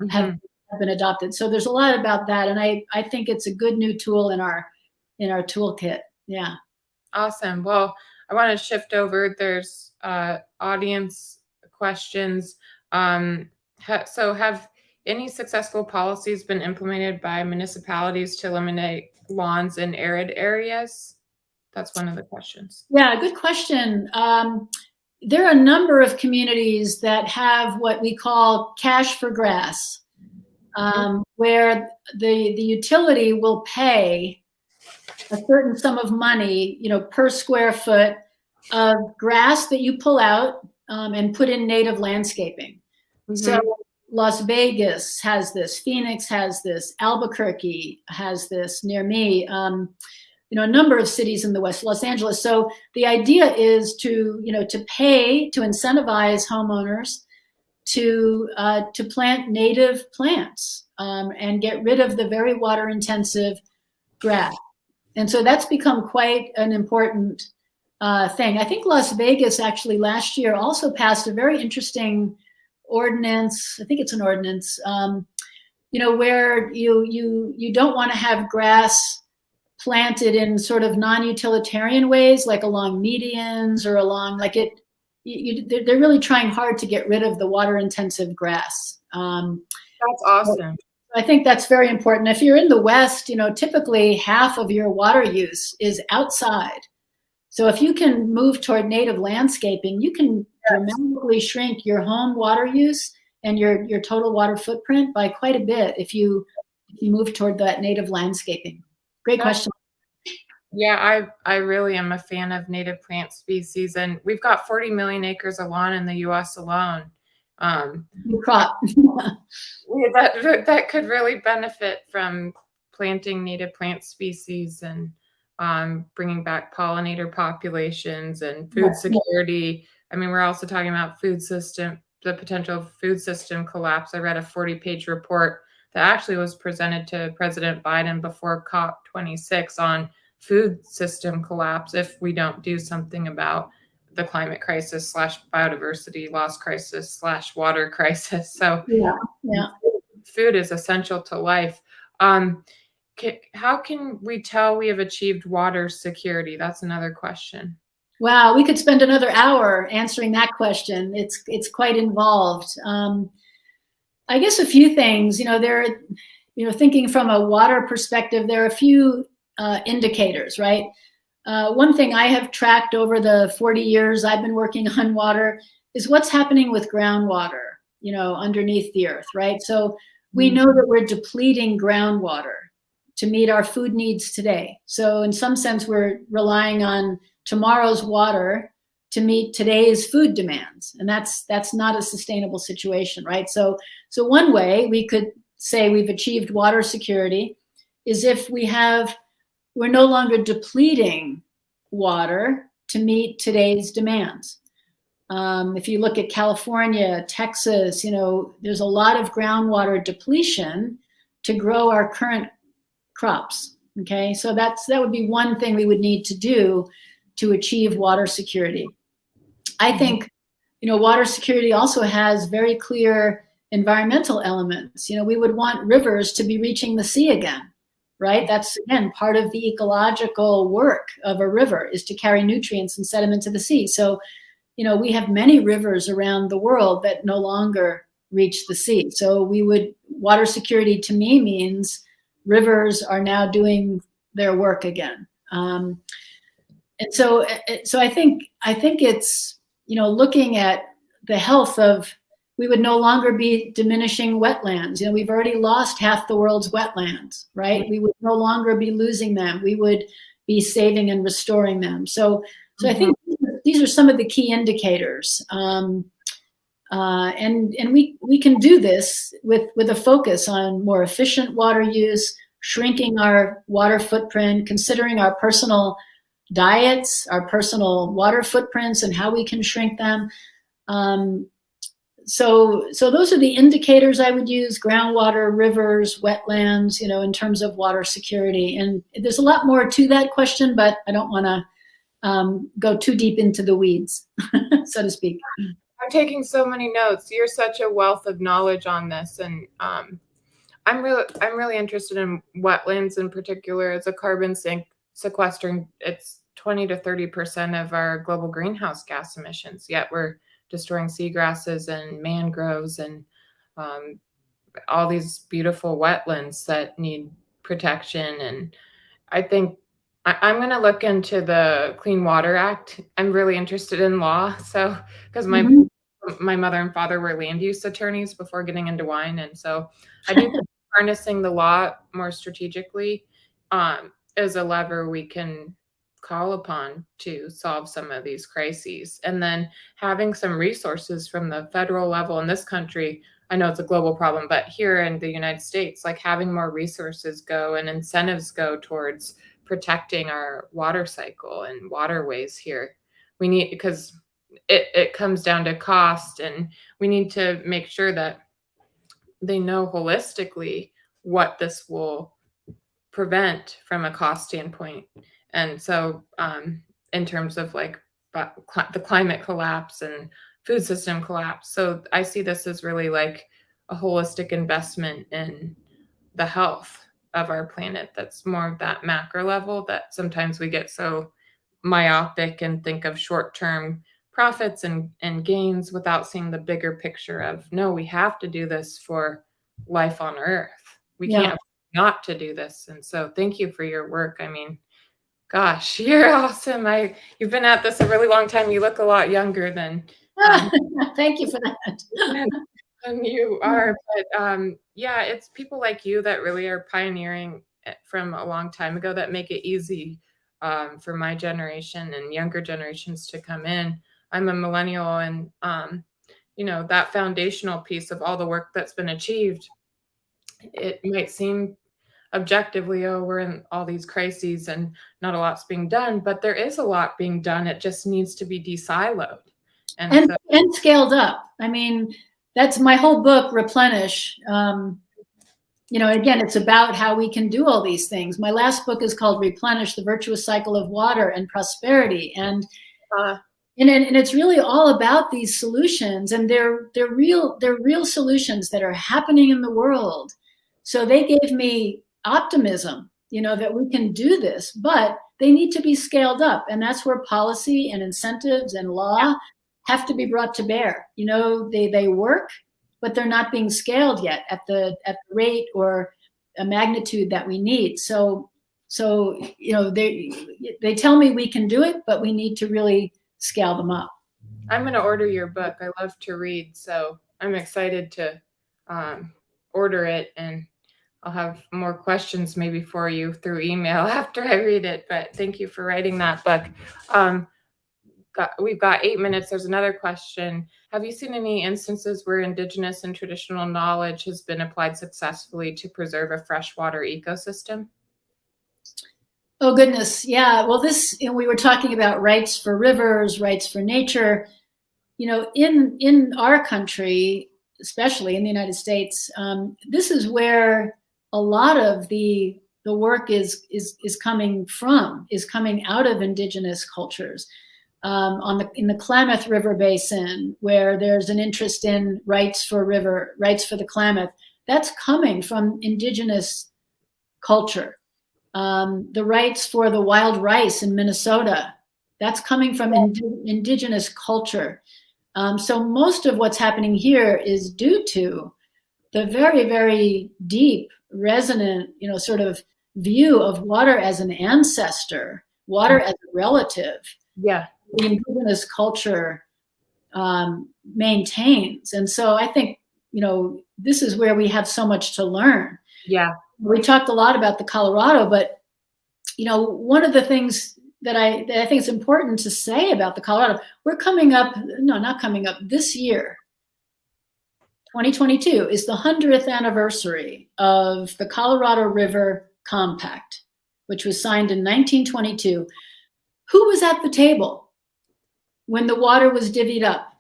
have been adopted. So there's a lot about that, and I think it's a good new tool in our toolkit. Yeah. Awesome. Well, I want to shift over. There's audience questions. So have any successful policies been implemented by municipalities to eliminate lawns in arid areas? That's one of the questions. Yeah, good question. There are a number of communities that have what we call cash for grass, where the utility will pay a certain sum of money, per square foot of grass that you pull out and put in native landscaping. So Las Vegas has this, Phoenix has this, Albuquerque has this near me. a number of cities in the West, Los Angeles. So the idea is to incentivize homeowners to plant native plants and get rid of the very water intensive grass. And so that's become quite an important thing. I think Las Vegas actually last year also passed a very interesting ordinance. I think it's an ordinance, where you don't want to have grass planted in sort of non-utilitarian ways, like along medians or along they're really trying hard to get rid of the water intensive grass. That's awesome. I think that's very important. If you're in the West, typically half of your water use is outside. So if you can move toward native landscaping, you can dramatically shrink your home water use and your total water footprint by quite a bit if you move toward that native landscaping. Great question. Yeah, I really am a fan of native plant species, and we've got 40 million acres of lawn in the U.S. alone. Crop. that could really benefit from planting native plant species and bringing back pollinator populations and food security. I mean, we're also talking about the potential food system collapse. I read a 40-page report that actually was presented to President Biden before COP26 on food system collapse if we don't do something about the climate crisis / biodiversity loss crisis / water crisis. So food is essential to life. How can we tell we have achieved water security? That's another question. Wow, we could spend another hour answering that question. It's quite involved. I guess a few things. Thinking from a water perspective, there are a few indicators, right? One thing I have tracked over the 40 years I've been working on water is what's happening with groundwater, underneath the earth, right? So we know that we're depleting groundwater to meet our food needs today. So in some sense, we're relying on tomorrow's water to meet today's food demands. And that's not a sustainable situation, right? So one way we could say we've achieved water security is if we're no longer depleting water to meet today's demands. If you look at California, Texas, there's a lot of groundwater depletion to grow our current crops. Okay, so that would be one thing we would need to do to achieve water security. I think, water security also has very clear environmental elements. We would want rivers to be reaching the sea again, right? That's, again, part of the ecological work of a river is to carry nutrients and sediment to the sea. So, we have many rivers around the world that no longer reach the sea. So water security to me means rivers are now doing their work again. And so I think it's, looking at the health of, we would no longer be diminishing wetlands. We've already lost half the world's wetlands, right? We would no longer be losing them. We would be saving and restoring them. So I think these are some of the key indicators. And we can do this with a focus on more efficient water use, shrinking our water footprint, considering our personal diets, our personal water footprints, and how we can shrink them. So those are the indicators I would use: groundwater, rivers, wetlands, in terms of water security. And there's a lot more to that question, but I don't want to go too deep into the weeds, so to speak. I'm taking so many notes. You're such a wealth of knowledge on this, and I'm really interested in wetlands in particular as a carbon sink sequestering. It's 20 to 30% of our global greenhouse gas emissions. Yet we're destroying seagrasses and mangroves and all these beautiful wetlands that need protection. And I think I'm going to look into the Clean Water Act. I'm really interested in law. So, because my mother and father were land use attorneys before getting into wine. And so I do think harnessing the law more strategically is a lever we can call upon to solve some of these crises. And then having some resources from the federal level in this country. I know it's a global problem, but here in the United States, like having more resources go and incentives go towards protecting our water cycle and waterways here. We need, because it comes down to cost, and we need to make sure that they know holistically what this will prevent from a cost standpoint. And so, in terms of like the climate collapse and food system collapse. So I see this as really like a holistic investment in the health of our planet. That's more of that macro level that sometimes we get so myopic and think of short-term profits and gains without seeing the bigger picture of, no, we have to do this for life on Earth. We Yeah. can't not to do this. And so thank you for your work. I mean, gosh, you're awesome. You've been at this a really long time. You look a lot younger than Thank you for that. than you are. But yeah, it's people like you that really are pioneering from a long time ago that make it easy for my generation and younger generations to come in. I'm a millennial, and you know, that foundational piece of all the work that's been achieved, it might seem objectively, oh, we're in all these crises and not a lot's being done, but there is a lot being done. It just needs to be de-siloed. And scaled up. I mean, that's my whole book, Replenish. You know, again, it's about how we can do all these things. My last book is called Replenish, The Virtuous Cycle of Water and Prosperity. And it's really all about these solutions, and they're real solutions that are happening in the world. So they gave me optimism, you know, that we can do this, but they need to be scaled up. And that's where policy and incentives and law have to be brought to bear. You know, they work, but they're not being scaled yet at the rate or a magnitude that we need. So you know, they tell me we can do it, but we need to really scale them up. I'm going to order your book. I love to read, so I'm excited to order it, and I'll have more questions maybe for you through email after I read it. But thank you for writing that book. We've got 8 minutes. There's another question. Have you seen any instances where indigenous and traditional knowledge has been applied successfully to preserve a freshwater ecosystem? Oh, goodness. Yeah. Well, we were talking about rights for rivers, rights for nature. You know, in our country, especially in the United States, this is where a lot of the work is coming from, is coming out of indigenous cultures. In the Klamath River Basin, where there's an interest in rights for the Klamath, that's coming from indigenous culture. The rights for the wild rice in Minnesota, that's coming from indigenous culture. So most of what's happening here is due to the very, very deep, resonant, you know, sort of view of water as an ancestor, water as a relative. Yeah. The indigenous culture maintains. And so I think, you know, this is where we have so much to learn. Yeah. We talked a lot about the Colorado, but, you know, one of the things that I think is important to say about the Colorado, this year, 2022 is the 100th anniversary of the Colorado River Compact, which was signed in 1922. Who was at the table when the water was divvied up?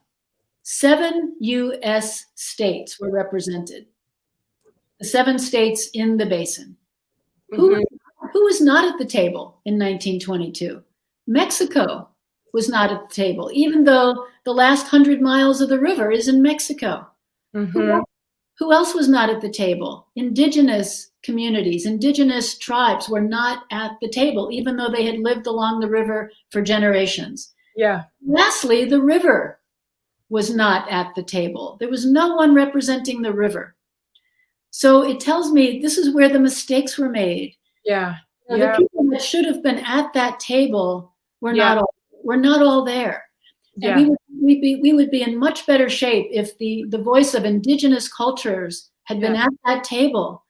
7 U.S. states were represented. The 7 states in the basin. Mm-hmm. Who was not at the table in 1922? Mexico was not at the table, even though the last 100 miles of the river is in Mexico. Mm-hmm. Who else was not at the table? Indigenous communities, indigenous tribes were not at the table, even though they had lived along the river for generations. Yeah. Lastly, the river was not at the table. There was no one representing the river. So it tells me this is where the mistakes were made. Yeah. You know, the people that should have been at that table were not all there. Yeah. And we would be in much better shape if the voice of indigenous cultures had been at that table.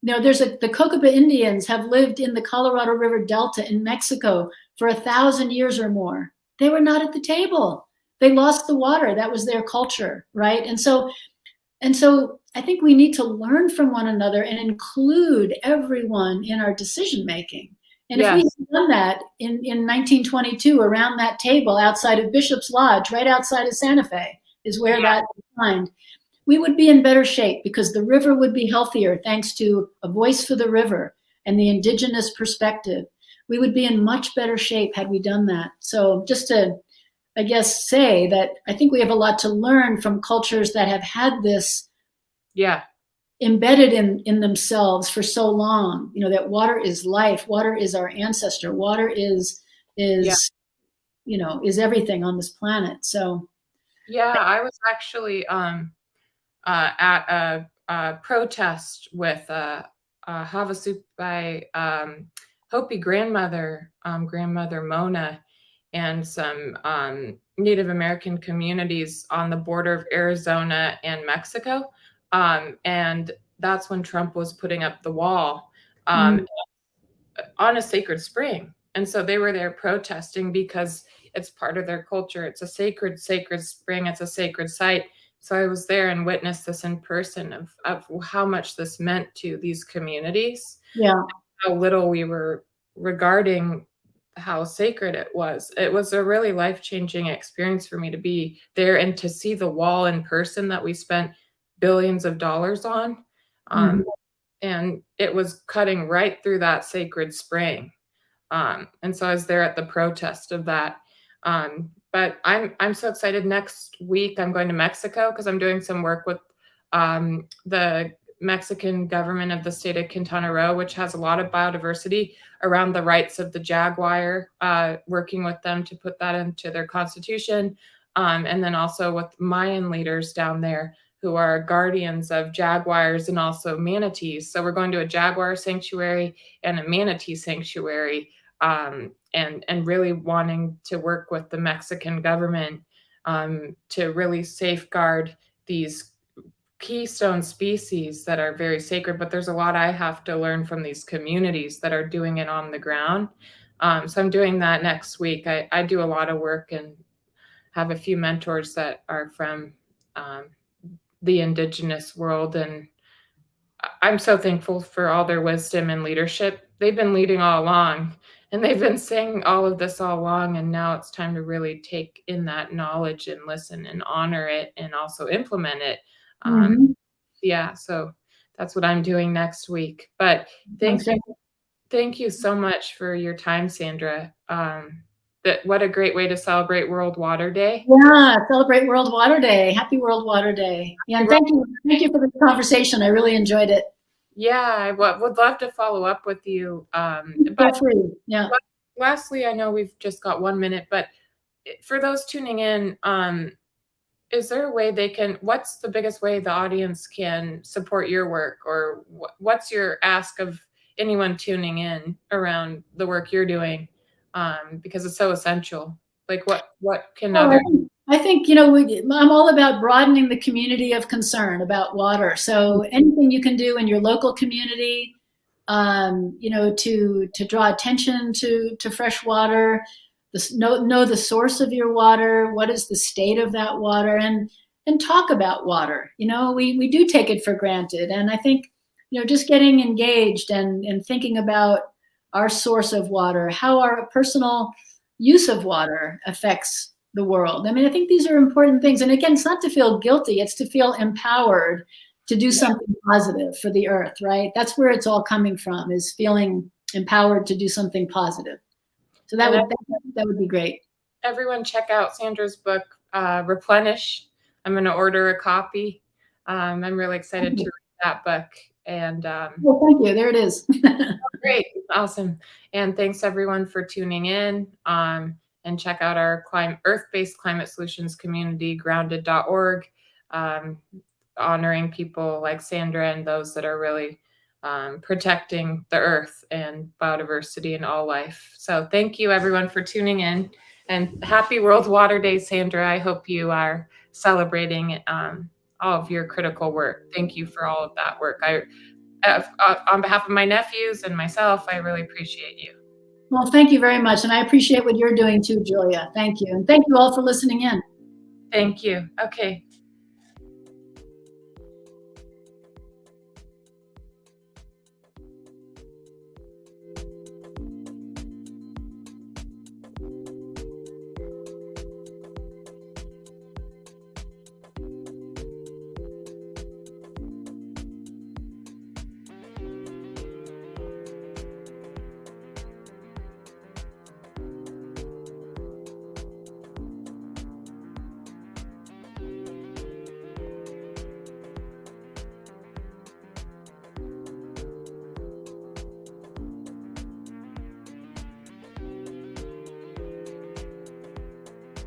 You know, the Cocopa Indians have lived in the Colorado River Delta in Mexico for 1,000 years or more. They were not at the table. They lost the water. That was their culture, right? And so I think we need to learn from one another and include everyone in our decision making. And if we had done that in 1922, around that table outside of Bishop's Lodge, right outside of Santa Fe, is where that was signed, we would be in better shape because the river would be healthier thanks to a voice for the river and the indigenous perspective. We would be in much better shape had we done that. So just to, I guess, say that I think we have a lot to learn from cultures that have had this embedded in themselves for so long, that water is life, water is our ancestor, water is everything on this planet. So I was actually at a protest with Havasupai Hopi grandmother Mona, and some Native American communities on the border of Arizona and Mexico. And that's when Trump was putting up the wall on a sacred spring. And so they were there protesting because it's part of their culture. It's a sacred spring. It's a sacred site. So I was there and witnessed this in person of how much this meant to these communities. Yeah. How little we were regarding how sacred it was. It was a really life-changing experience for me to be there and to see the wall in person that we spent billions of dollars on. And it was cutting right through that sacred spring. And so I was there at the protest of that. But I'm so excited. Next week, I'm going to Mexico because I'm doing some work with the Mexican government of the state of Quintana Roo, which has a lot of biodiversity around the rights of the jaguar, working with them to put that into their constitution. And then also with Mayan leaders down there who are guardians of jaguars and also manatees. So we're going to a jaguar sanctuary and a manatee sanctuary, and really wanting to work with the Mexican government to really safeguard these keystone species that are very sacred. But there's a lot I have to learn from these communities that are doing it on the ground. So I'm doing that next week. I do a lot of work and have a few mentors that are from the indigenous world, and I'm so thankful for all their wisdom and leadership. They've been leading all along, and they've been saying all of this all along, and now it's time to really take in that knowledge and listen and honor it and also implement it. So that's what I'm doing next week. But thank you so much for your time, Sandra. What a great way to celebrate World Water Day. Yeah, celebrate World Water Day. Happy World Water Day. Yeah, and thank you for the conversation. I really enjoyed it. Yeah, I would love to follow up with you. But yeah. Lastly, I know we've just got 1 minute, but for those tuning in, is there a way what's the biggest way the audience can support your work, or what's your ask of anyone tuning in around the work you're doing? Because it's so essential. Like what can others? I think, I'm all about broadening the community of concern about water. So anything you can do in your local community, to draw attention to fresh water, know the source of your water, what is the state of that water, and talk about water. We do take it for granted. And I think, just getting engaged and thinking about our source of water, how our personal use of water affects the world. I mean, I think these are important things. And again, it's not to feel guilty, it's to feel empowered to do something positive for the earth, right? That's where it's all coming from, is feeling empowered to do something positive. So that would be great. Everyone check out Sandra's book, Replenish. I'm going to order a copy. I'm really excited to read that book. And well, thank you. There it is. Great. Awesome. And thanks everyone for tuning in. And check out our Earth-Based Climate Solutions community, grounded.org, honoring people like Sandra and those that are really protecting the earth and biodiversity and all life. So thank you everyone for tuning in, and happy World Water Day, Sandra. I hope you are celebrating all of your critical work. Thank you for all of that work. On behalf of my nephews and myself, I really appreciate you. Well, thank you very much. And I appreciate what you're doing too, Julia. Thank you. And thank you all for listening in. Thank you. Okay.